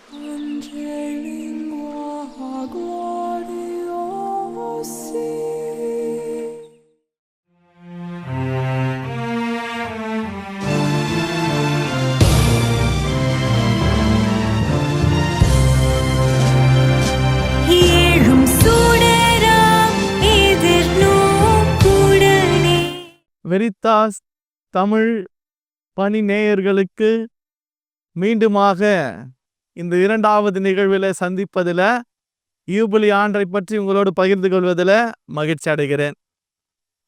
Angelingua gloriosi. ஏழும் சுடராம் எதிர்நோக்குடனே. வெரித்தாஸ் தமிழ் பணி நேயர்களுக்கு மீண்டுமாக இந்த இரண்டாவது நிகழ்வில் சந்திப்பதில் யூபிலி ஆண்டை பற்றி உங்களோடு பகிர்ந்து கொள்வதில் மகிழ்ச்சி அடைகிறேன்.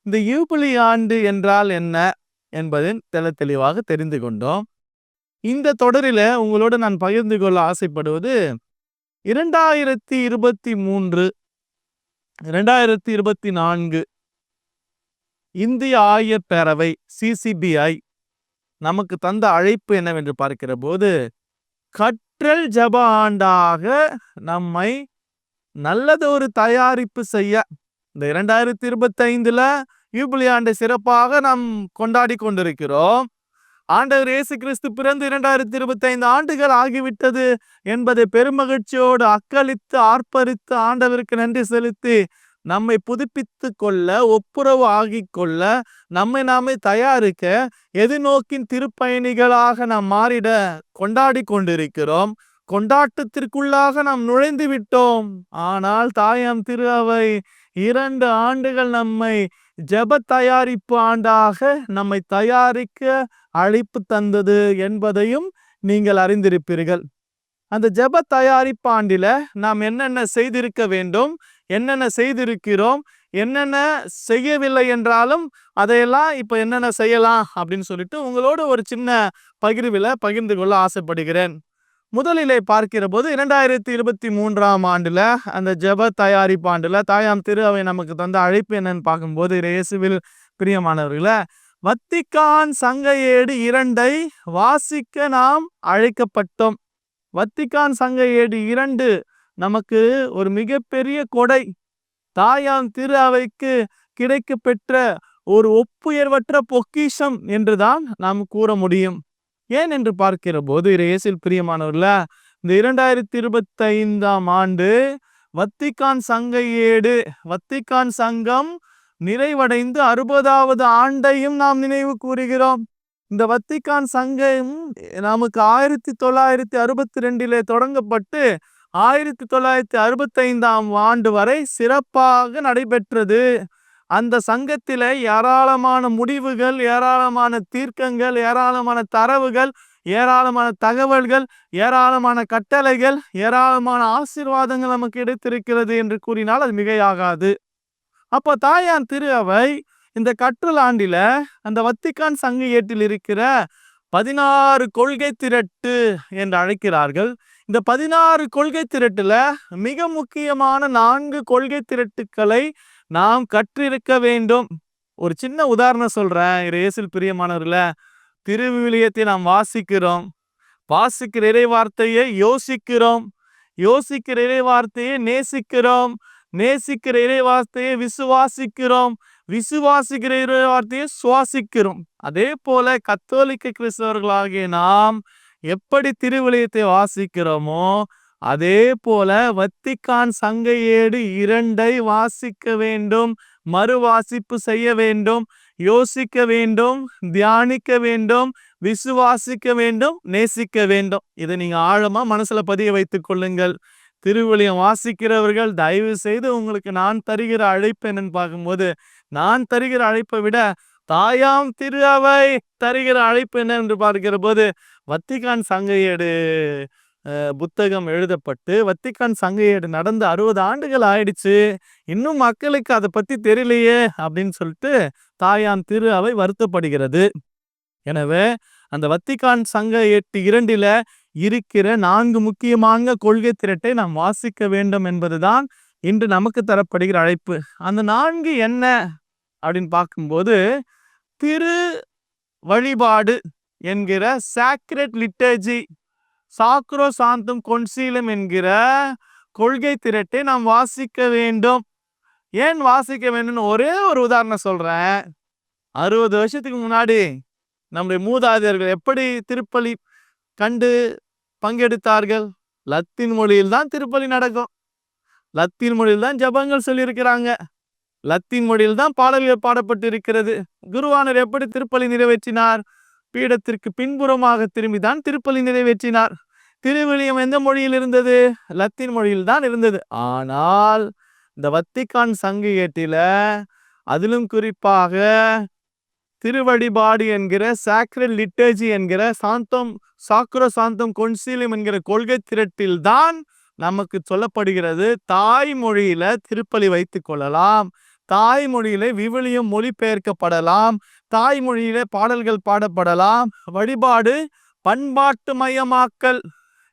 இந்த யூபிலி ஆண்டு என்றால் என்ன என்பதின் தெளிவாக தெரிந்து கொண்டோம். இந்த தொடரில் உங்களோடு நான் பகிர்ந்து கொள்ள ஆசைப்படுவது 2023 2024 இந்திய ஆயர் பேரவை CCBI நமக்கு தந்த அழைப்பு என்னவென்று பார்க்கிற போது, கற்றல் ஜப ஆண்டாக நம்மை நல்லதொரு தயாரிப்பு செய்ய இந்த 2025 யூபிலி ஆண்டை சிறப்பாக நாம் கொண்டாடி கொண்டிருக்கிறோம். ஆண்டவர் இயேசு கிறிஸ்து பிறந்து 2025 ஆண்டுகள் ஆகிவிட்டது என்பதை பெருமகிழ்ச்சியோடு அக்களித்து ஆர்ப்பரித்து ஆண்டவருக்கு நன்றி செலுத்தி நம்மை புதுப்பித்து கொள்ள, ஒப்புரவு ஆகிக் கொள்ள, நம்மை நாமே தயாரிக்க, எதிர்நோக்கின் திருப்பயணிகளாக நாம் மாறிட கொண்டாடி கொண்டிருக்கிறோம். கொண்டாட்டத்திற்குள்ளாக நாம் நுழைந்து விட்டோம். ஆனால் தாயாம் திரு அவை 2 ஆண்டுகள் நம்மை ஜெப தயாரிப்பு ஆண்டாக நம்மை தயாரிக்க அழைப்பு தந்தது என்பதையும் நீங்கள் அறிந்திருப்பீர்கள். அந்த ஜெப தயாரிப்பு ஆண்டில நாம் என்னென்ன செய்திருக்க வேண்டும், என்னென்ன செய்திருக்கிறோம், என்னென்ன செய்யவில்லை என்றாலும் அதையெல்லாம் இப்போ என்னென்ன செய்யலாம் அப்படின்னு சொல்லிட்டு உங்களோட ஒரு சின்ன பகிர்வில் பகிர்ந்து கொள்ள ஆசைப்படுகிறேன். முதலிலே பார்க்கிற போது 2023 ஆண்டுல அந்த ஜெப தயாரிப்பு ஆண்டுல தாயாம் திரு அவை நமக்கு தந்த அழைப்பு என்னன்னு பார்க்கும்போது, இயேசுவில் பிரியமானவர்களே, வத்திக்கான் சங்க ஏடு 2 வாசிக்க நாம் அழைக்கப்பட்டோம். வத்திக்கான் சங்க ஏடு 2 நமக்கு ஒரு மிகப்பெரிய கொடை. தாயாம் திரு அவைக்கு கிடைக்க பெற்ற ஒரு ஒப்புயர்வற்ற பொக்கிஷம் என்றுதான் நாம் கூற முடியும். ஏன் என்று பார்க்கிற போது, இயேசுவில் பிரியமானவர்கள, இந்த 2025 ஆண்டு வத்திக்கான் சங்க ஏடு, வத்திக்கான் சங்கம் நிறைவடைந்து 60வது ஆண்டையும் நாம் நினைவு கூறுகிறோம். இந்த வத்திக்கான் சங்கம் நமக்கு 1962 தொடங்கப்பட்டு 1965 ஆண்டு வரை சிறப்பாக நடைபெற்றது. அந்த சங்கத்தில ஏராளமான முடிவுகள், ஏராளமான தீர்க்கங்கள், ஏராளமான தரவுகள், ஏராளமான தகவல்கள், ஏராளமான கட்டளைகள், ஏராளமான ஆசீர்வாதங்கள் நமக்கு கிடைத்திருக்கிறது என்று கூறினால் அது மிகையாகாது. அப்போ தாயான் திரு அவை இந்த கற்றல் ஆண்டில அந்த வத்திக்கான் சங்க ஏட்டில் இருக்கிற 16 கொள்கை திரட்டு என்று அழைக்கிறார்கள். இந்த 16 கொள்கை திரட்டுல மிக முக்கியமான 4 கொள்கை திரட்டுக்களை நாம் கற்றிருக்க வேண்டும். ஒரு சின்ன உதாரணம் சொல்றேன். இயேசுவில் பிரியமானவர்களே, திருவிவிலியத்தை நாம் வாசிக்கிறோம், வாசிக்கிற இறை வார்த்தையை யோசிக்கிறோம், யோசிக்கிற இறை வார்த்தையை நேசிக்கிறோம், நேசிக்கிற இறை வார்த்தையை விசுவாசிக்கிறோம், விசுவாசிக்கிற இறை வார்த்தையை சுவாசிக்கிறோம். அதே போல கத்தோலிக்க கிறிஸ்தவர்களாகிய நாம் எப்படி திருவிலியத்தை வாசிக்கிறோமோ அதே போல வத்திக்கான் சங்க ஏடு 2 வாசிக்க வேண்டும், மறுவாசிப்பு செய்ய வேண்டும், யோசிக்க வேண்டும், தியானிக்க வேண்டும், விசுவாசிக்க வேண்டும், நேசிக்க வேண்டும். இதை நீங்க ஆழமா மனசுல பதிய வைத்துக் கொள்ளுங்கள். திருவிலியம் வாசிக்கிறவர்கள் தயவு செய்து உங்களுக்கு நான் தருகிற அழைப்பு என்னன்னு பார்க்கும்போது, நான் தருகிற அழைப்பை விட தாயாம் திரு அவை தருகிற அழைப்பு என்ன என்று பார்க்கிற போது, வத்திக்கான் சங்க ஏடு புத்தகம் எழுதப்பட்டு வத்திக்கான் சங்க ஏடு நடந்து 60 ஆண்டுகள் ஆயிடுச்சு, இன்னும் மக்களுக்கு அதை பத்தி தெரியலையே அப்படின்னு சொல்லிட்டு தாயான் திரு அவை வருத்தப்படுகிறது. எனவே அந்த வத்திக்கான் சங்க ஏட்டு 2 இருக்கிற 4 முக்கியமான கொள்கை திரட்டை நாம் வாசிக்க வேண்டும் என்பதுதான் இன்று நமக்கு தரப்படுகிற அழைப்பு. அந்த 4 என்ன அப்படின்னு பார்க்கும்போது, திரு வழிபாடு என்கிற சாக்ரெட் லிட்டர்ஜி, சாக்ரோ சாந்தம் கொன்சீலம் என்கிற கொள்கை திரட்டை நாம் வாசிக்க வேண்டும். ஏன் வாசிக்க வேண்டும்னு ஒரே ஒரு உதாரணம் சொல்றேன். 60 வருஷத்துக்கு முன்னாடி நம்முடைய மூதாதையர்கள் எப்படி திருப்பலி கண்டு பங்கெடுத்தார்கள்? லத்தீன் மொழியில் தான் திருப்பலி நடக்கும். லத்தீன் மொழியில் தான் ஜபங்கள் சொல்லியிருக்கிறாங்க. லத்தீன் மொழியில் தான் பாடல்கள் பாடப்பட்டு இருக்கிறது. குருவானர் எப்படி திருப்பலி நிறைவேற்றினார்? பீடத்திற்கு பின்புறமாக திரும்பிதான் திருப்பலி நிறைவேற்றினார். திருவிலியம் எந்த மொழியில் இருந்தது? லத்தீன் மொழியில் தான் இருந்தது. ஆனால் இந்த வத்திக்கான் சங்க ஏட்டில அதிலும் குறிப்பாக திருவழிபாடு என்கிற சாக்ரட் லிட்டர்ஜி என்கிற சாக்ரோசாந்தம் கொன்சீலியம் என்கிற கொள்கை திரட்டில் தான் நமக்கு சொல்லப்படுகிறது தாய்மொழியில திருப்பலி வைத்துக் கொள்ளலாம், தாய்மொழியில விவிலியம் மொழிபெயர்க்கப்படலாம், தாய்மொழியில பாடல்கள் பாடப்படலாம். வழிபாடு பண்பாட்டு மயமாக்கல்.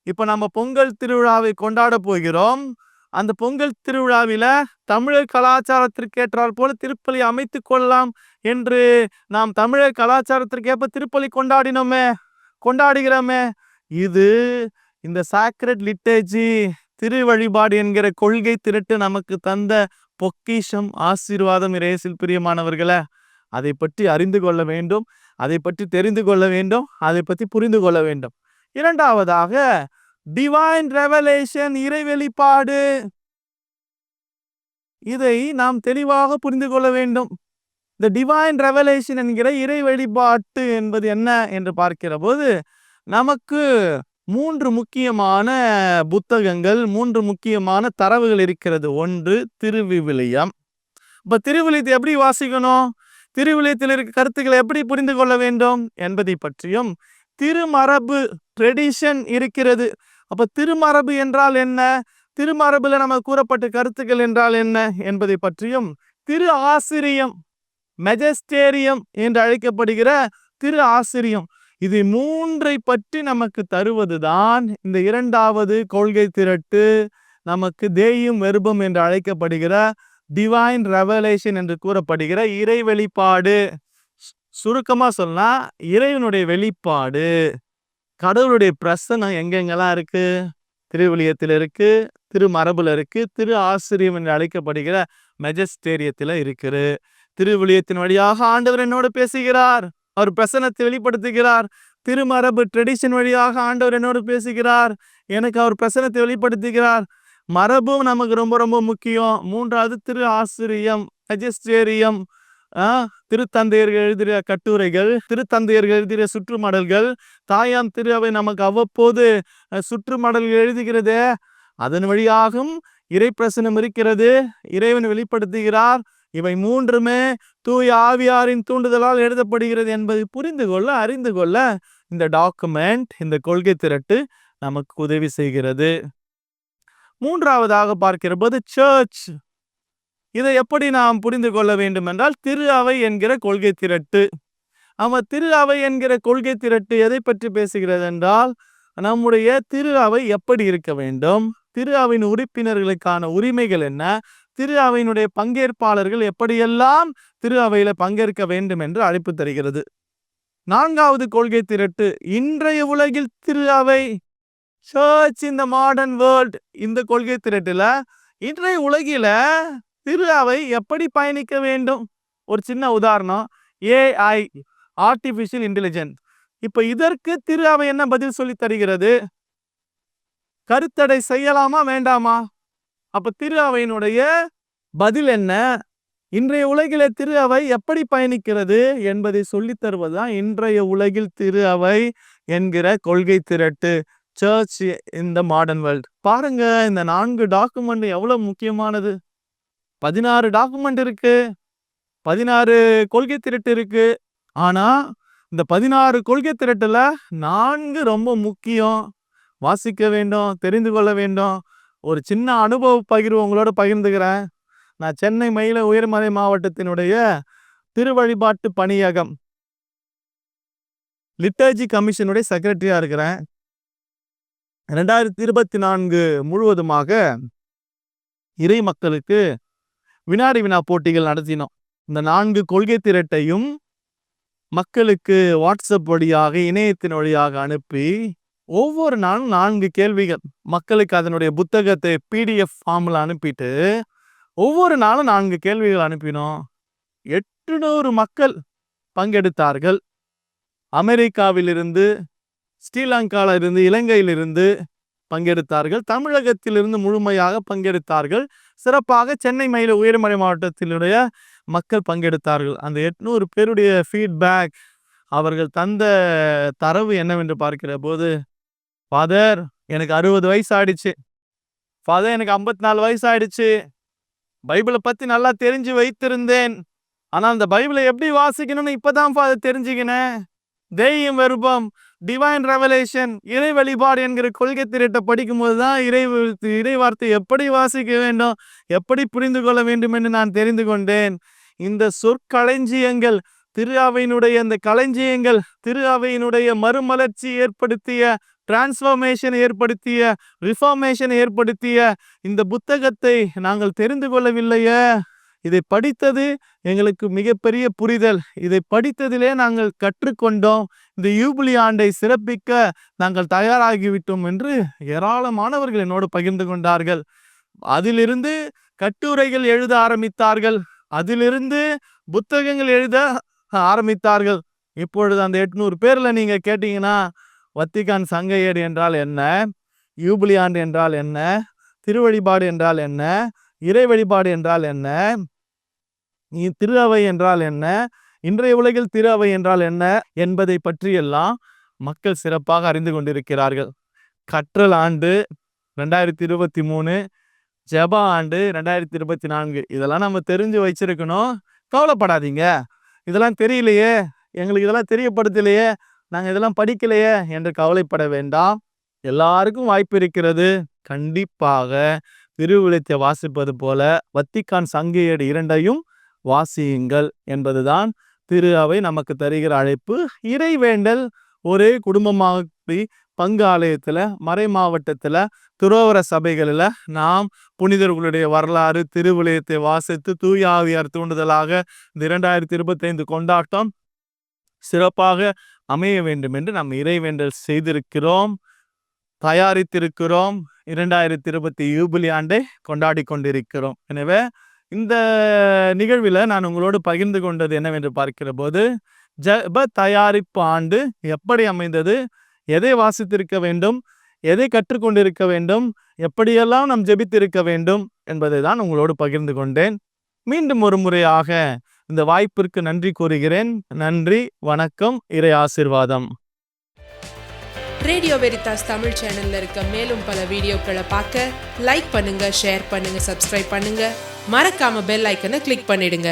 இப்ப நம்ம பொங்கல் திருவிழாவை கொண்டாட போகிறோம். அந்த பொங்கல் திருவிழாவில தமிழர் கலாச்சாரத்திற்கு ஏற்றால் போல திருப்பலி அமைத்து கொள்ளலாம் என்று நாம் தமிழர் கலாச்சாரத்திற்கேற்ப திருப்பலி கொண்டாடுகிறோமே. இது இந்த சாக்ரட் லிட்டர்ஜி திருவழிபாடு என்கிற கொள்கை திரட்டு நமக்கு தந்த பொக்கிஷம், ஆசீர்வாதம். இயேசுவில் பிரியமானவர்களே, அதை பற்றி அறிந்து கொள்ள வேண்டும், அதை பற்றி தெரிந்து கொள்ள வேண்டும், அதை பற்றி புரிந்து கொள்ள வேண்டும். இரண்டாவதாக டிவைன் ரெவலேஷன், இறை வெளிப்பாடு. இதை நாம் தெளிவாக புரிந்து கொள்ள வேண்டும். இந்த டிவைன் ரெவலேஷன் என்கிற இறை வெளிப்பாட்டு என்பது என்ன என்று பார்க்கிற போது நமக்கு 3 முக்கியமான புத்தகங்கள், 3 முக்கியமான தரவுகள் இருக்கிறது. ஒன்று திருவிவிலியம். இப்ப திருவிலியத்தை எப்படி வாசிக்கணும், திருவிலியத்தில் இருக்க கருத்துக்களை எப்படி புரிந்து கொள்ள வேண்டும் என்பதை பற்றியும், திருமரபு ட்ரெடிஷன் இருக்கிறது. அப்ப திருமரபு என்றால் என்ன, திருமரபுல நம்ம கூறப்பட்ட கருத்துக்கள் என்றால் என்ன என்பதை பற்றியும், திரு ஆசிரியம் மெஜஸ்டேரியம் என்று அழைக்கப்படுகிற திரு ஆசிரியம், இது 3ஐ பற்றி நமக்கு தருவதுதான் இந்த இரண்டாவது கொள்கை திரட்டு. நமக்கு தேயும் வெர்பம் என்று அழைக்கப்படுகிற டிவைன் ரெவலேஷன் என்று கூறப்படுகிற இறை வெளிப்பாடு. சுருக்கமா சொன்னா இறைவனுடைய வெளிப்பாடு, கடவுளுடைய பிரசனம் எங்கெங்கெல்லாம் இருக்கு? திருவிலியத்தில் இருக்கு, திருமரபுல இருக்கு, திரு ஆசிரியம் என்று அழைக்கப்படுகிற மெஜஸ்டேரியத்தில் இருக்குது. திருவிலியத்தின் வழியாக ஆண்டவர் என்னோடு பேசுகிறார், அவர் பிரசன்னத்தை வெளிப்படுத்துகிறார். திருமரபு ட்ரெடிஷன் வழியாக ஆண்டவர் என்னோடு பேசுகிறார், எனக்கு அவர் பிரசன்னத்தை வெளிப்படுத்துகிறார். மரபும் நமக்கு ரொம்ப ரொம்ப முக்கியம். மூன்றாவது திரு ஆசிரியம் மெஜஸ்டேரியம், திருத்தந்தையர்கள் எழுதிய கட்டுரைகள், திருத்தந்தையர்கள் எழுதிய சுற்றுமடல்கள், தாயாம் திரு அவை நமக்கு அவ்வப்போது சுற்றுமடல்கள் எழுதுகிறது. அதன் வழியாகவும் இறை பிரசனம் இருக்கிறது, இறைவன் வெளிப்படுத்துகிறார். இவை 3மே தூய ஆவியாரின் தூண்டுதலால் எழுதப்படுகிறது என்பதை புரிந்து கொள்ள, அறிந்து கொள்ள இந்த டாக்குமெண்ட், இந்த கொள்கை திரட்டு நமக்கு உதவி செய்கிறது. மூன்றாவதாக பார்க்கிற போது சர்ச். இதை எப்படி நாம் புரிந்து கொள்ள வேண்டும் என்றால் திரு அவை என்கிற கொள்கை திரட்டு. திரு அவை என்கிற கொள்கை திரட்டு எதை பற்றி பேசுகிறது என்றால், நம்முடைய திரு அவை எப்படி இருக்க வேண்டும், திரு அவையின் உறுப்பினர்களுக்கான உரிமைகள் என்ன, திரு அவையினுடைய பங்கேற்பாளர்கள் எப்படியெல்லாம் திரு அவையில பங்கேற்க வேண்டும் என்று அழைப்பு தருகிறது. நான்காவது கொள்கை திரட்டு இன்றைய உலகில் திரு அவை, church in the modern world. இந்த கொள்கை திரட்டுல இன்றைய உலகில திரு அவை எப்படி பயணிக்க வேண்டும். ஒரு சின்ன உதாரணம், AI ஆர்டிபிஷியல் இன்டெலிஜென்ஸ். இப்ப இதற்கு திரு அவை என்ன பதில் சொல்லி தருகிறது? கருத்தடை செய்யலாமா வேண்டாமா? அப்ப திரு அவையினுடைய பதில் என்ன? இன்றைய உலகில திரு அவை எப்படி பயணிக்கிறது என்பதை சொல்லித் தருவதுதான் இன்றைய உலகில் திரு அவை என்கிற கொள்கை திரட்டு, church in the modern world. பாருங்க, இந்த 4 டாக்குமெண்ட் எவ்வளவு முக்கியமானது. 16 டாக்குமெண்ட் இருக்கு, 16 கொள்கை திரட்டு இருக்கு. ஆனா இந்த 16 கொள்கை திரட்டுல 4 ரொம்ப முக்கியம், வாசிக்க வேண்டும், தெரிந்து கொள்ள வேண்டும். ஒரு சின்ன அனுபவ பகிர்வு உங்களோட பகிர்ந்துக்கிறேன். நான் சென்னை மயில உயர்மலை மாவட்டத்தினுடைய திருவழிபாட்டு பணியகம் லிட்டர்ஜி கமிஷனுடைய செக்ரட்டரியா இருக்கிறேன். 2024 முழுவதுமாக இறை மக்களுக்கு வினாடி வினா போட்டிகள் நடத்தினோம். இந்த 4 கொள்கை திரட்டையும் மக்களுக்கு வாட்ஸ்அப் வழியாக, இணையத்தின் வழியாக அனுப்பி ஒவ்வொரு நாளும் 4 கேள்விகள், மக்களுக்கு அதனுடைய புத்தகத்தை PDF ஃபார்ம்ல அனுப்பிட்டு ஒவ்வொரு நாளும் 4 கேள்விகள் அனுப்பினோம். 800 மக்கள் பங்கெடுத்தார்கள். அமெரிக்காவிலிருந்து, ஸ்ரீலங்காவிலிருந்து, இலங்கையிலிருந்து, பங்கெடுத்தார்கள். தமிழகத்திலிருந்து முழுமையாக பங்கெடுத்தார்கள். சிறப்பாக சென்னை மயில உயர்மறை மாவட்டத்தினுடைய மக்கள் பங்கெடுத்தார்கள். அந்த 800 பேருடைய ஃபீட்பேக், அவர்கள் தந்த தரவு என்னவென்று பார்க்கிற போது, ஃபாதர் எனக்கு 60 வயசு ஆயிடுச்சு, ஃபாதர் எனக்கு 54 வயசு ஆயிடுச்சு, பைபிளை பத்தி நல்லா தெரிஞ்சு வைத்திருந்தேன், ஆனா அந்த பைபிளை எப்படி வாசிக்கணும்னு இப்பதான் ஃபாதர் தெரிஞ்சுக்கினேன். தெய்வம் விருப்பம், டிவைன் ரெவலேஷன், இறை வழிபாடு என்கிற கொள்கை திரட்டை படிக்கும் போதுதான் இறை வார்த்தை எப்படி வாசிக்க வேண்டும், எப்படி புரிந்து கொள்ள வேண்டும் என்று நான் தெரிந்து கொண்டேன். இந்த சொற்களஞ்சியங்கள், திரு அவையினுடைய இந்த களஞ்சியங்கள், திரு அவையினுடைய மறுமலர்ச்சி ஏற்படுத்திய, டிரான்ஸ்ஃபர்மேஷன் ஏற்படுத்திய, ரிஃபார்மேஷன் ஏற்படுத்திய இந்த புத்தகத்தை நாங்கள் தெரிந்து கொள்ளவில்லையே. இதை படித்தது எங்களுக்கு மிகப்பெரிய புரிதல். இதை படித்ததிலே நாங்கள் கற்றுக்கொண்டோம். இந்த யூபிலி ஆண்டை சிறப்பிக்க நாங்கள் தயாராகிவிட்டோம் என்று ஏராளமானவர்கள் என்னோடு பகிர்ந்து கொண்டார்கள். அதிலிருந்து கட்டுரைகள் எழுத ஆரம்பித்தார்கள். அதிலிருந்து புத்தகங்கள் எழுத ஆரம்பித்தார்கள். இப்பொழுது அந்த 800 பேர்ல நீங்க கேட்டீங்கன்னா, வத்திக்கான் சங்க ஏடு என்றால் என்ன, யூபிலி ஆண்டு என்றால் என்ன, திருவழிபாடு என்றால் என்ன, இறை வழிபாடு என்றால் என்ன, திரு அவை என்றால் என்ன, இன்றைய உலகில் திரு அவை என்றால் என்ன என்பதை பற்றியெல்லாம் மக்கள் சிறப்பாக அறிந்து கொண்டிருக்கிறார்கள். கற்றல் ஆண்டு 2023, ஜெப ஆண்டு 2024, இதெல்லாம் நம்ம தெரிஞ்சு வச்சிருக்கணும். கவலைப்படாதீங்க, இதெல்லாம் தெரியலையே, எங்களுக்கு இதெல்லாம் தெரியப்படுத்தலையே, நாங்கள் இதெல்லாம் படிக்கலையே என்று கவலைப்பட வேண்டாம். எல்லாருக்கும் வாய்ப்பு இருக்கிறது. கண்டிப்பாக திருவிழித்தை வாசிப்பது போல வத்திக்கான் சங்க ஏடு 2ஐயும் வாசியுங்கள் என்பதுதான் திரு அவை நமக்கு தருகிற அழைப்பு. இறைவேண்டல் ஒரே குடும்பமாக பங்கு ஆலயத்துல, மறை மாவட்டத்துல, துறவர சபைகளில் நாம் புனிதர்களுடைய வரலாறு, திருவிழியத்தை வாசித்து தூய ஆவியார் தூண்டுதலாக இந்த 2025 கொண்டாட்டம் சிறப்பாக அமைய வேண்டும் என்று நாம் இறைவேண்டல் செய்திருக்கிறோம், தயாரித்திருக்கிறோம். 2020 யூபிலி ஆண்டை கொண்டாடி கொண்டிருக்கிறோம். எனவே இந்த நிகழ்வில் நான் உங்களோடு பகிர்ந்து கொண்டது என்னவென்று பார்க்கிற போது, ஜெப தயாரிப்பு ஆண்டு எப்படி அமைந்தது, எதை வாசித்திருக்க வேண்டும், எதை கற்றுக்கொண்டிருக்க வேண்டும், எப்படியெல்லாம் நாம் ஜெபித்திருக்க வேண்டும் என்பதை தான் உங்களோடு பகிர்ந்து கொண்டேன். மீண்டும் ஒரு முறையாக இந்த வாய்ப்பிற்கு நன்றி கூறுகிறேன். நன்றி, வணக்கம், இறை ஆசீர்வாதம். ரேடியோ வெரிதாஸ் தமிழ் சேனல்ல இருக்க மேலும் பல வீடியோக்களை பார்க்க லைக் பண்ணுங்க, ஷேர் பண்ணுங்க, சப்ஸ்கிரைப் பண்ணுங்க, மறக்காம பெல் ஐக்கனை கிளிக் பண்ணிடுங்க.